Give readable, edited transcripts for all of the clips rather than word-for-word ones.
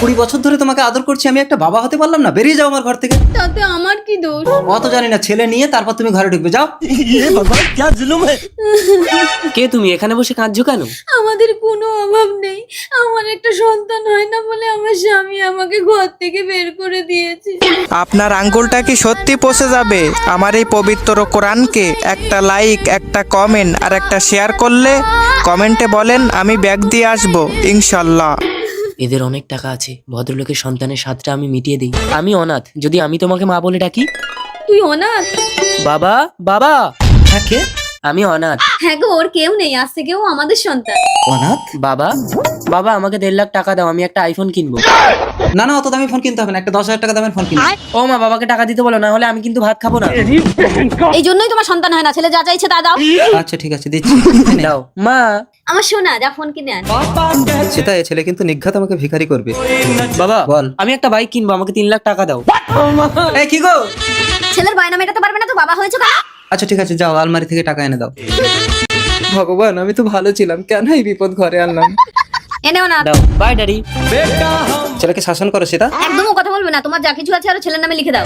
20 বছর ধরে তোমাকে আদর করছি, আমি একটা বাবা হতে পারলাম না? বেরিয়ে যাও আমার ঘর থেকে। তাতে আমার কি দোষ? অত জানি না, ছেলে নিয়ে তারপর তুমি ঘরে ঢুকবে, যাও। কে তুমি এখানে বসে কাঁদছো কেন? আমাদের কোনো অভাব নেই, আমার একটা সন্তান হয় না বলে আমার স্বামী আমাকে ঘর থেকে বের করে দিয়েছে। আপনার আঙ্গুলটা কি সত্যি পচে যাবে আমার এই পবিত্র কোরআনকে একটা লাইক, একটা কমেন্ট আর একটা শেয়ার করলে? কমেন্টে বলেন আমি ব্যাগ দিয়ে আসবো ইনশাল্লাহ। এদের অনেক টাকা আছে, ভদ্রলোকের সন্তানের স্বাদটা আমি মিটিয়ে দিই। আমি অনাথ, যদি আমি তোমাকে মা বলে ডাকি? তুই অনাথ? বাবা, বাবা। হ্যাঁ, কে? আমি অনাথ। হ্যাঁ গো, ওর কেউ নেই, আজ থেকে ও আমাদের সন্তান। অনাথ? বাবা, বাবা আমাকে 1.5 লাখ টাকা দাও, আমি একটা আইফোন কিনবো। না না, অত দামি ফোন কিনতে হবে না, একটা 10,000 টাকা দামের ফোন কিনবো। ও মা, বাবাকে টাকা দিতে বলো, না হলে আমি কিন্তু ভাত খাবো না। এই জন্যই তোমার সন্তান হয় না, ছেলে যা চাইছে তা দাও। আচ্ছা ঠিক আছে, দিচ্ছি। দাও মা। আমার সোনা, যা ফোন কিনে আন। সেটা, এ ছেলে কিন্তু নিঘাত আমাকে ভিখারি করবে। বাবা বল। আমি একটা বাইক কিনবো, আমাকে 3 লাখ টাকা দাও। এই কি গো? ছেলের বায়না মেটাতে পারবে না তো বাবা হয়েছে কেন? আচ্ছা ঠিক আছে, যাও আলমারি থেকে টাকা এনে দাও। ভগবান, আমি তো ভালো ছিলাম, কেন এই বিপদ ঘরে আনলাম? এনেও না। দাও, বাই ড্যাডি। ছেলেকে শাসন করো সেটা। একদমও কথা বলবে না, তোমার যা কিছু আছে আর ছেলের নামে লিখে দাও।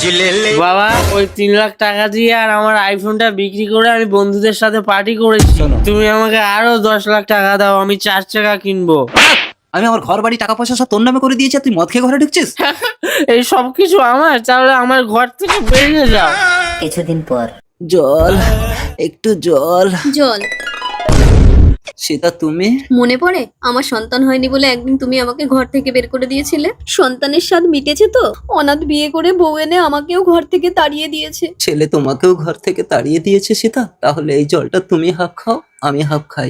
বাবা ওই 3 লাখ টাকা দিয়ে আর আমার আইফোনটা বিক্রি করে আমি বন্ধুদের সাথে পার্টি করেছি। শোনো। তুমি আমাকে আরো 10 লাখ টাকা দাও, আমি 4 চাকা কিনবো। আমি আমার ঘর বাড়ি টাকা পয়সা সব তোর নামে করে দিয়েছি, আর তুই মদ খেয়ে ঘরে ঢুকছিস? এই সব কিছু আমার, তাহলে আমার ঘর থেকে বেরিয়ে যাও। কিছুদিন পর। জল, একটু জল। জল? সেটা তুমি? মনে পড়ে আমার সন্তান হয়নি বলে একদিন তুমি আমাকে ঘর থেকে বের করে দিয়েছিলে? সন্তানের স্বাদ মিটেছে তো? অনাথ বিয়ে করে বউ এনে আমাকেও ঘর থেকে তাড়িয়ে দিয়েছে। ছেলে তোমাকেও ঘর থেকে তাড়িয়ে দিয়েছে সীতা? তাহলে এই জলটা তুমি হাফ খাও, আমি হাফ খাই।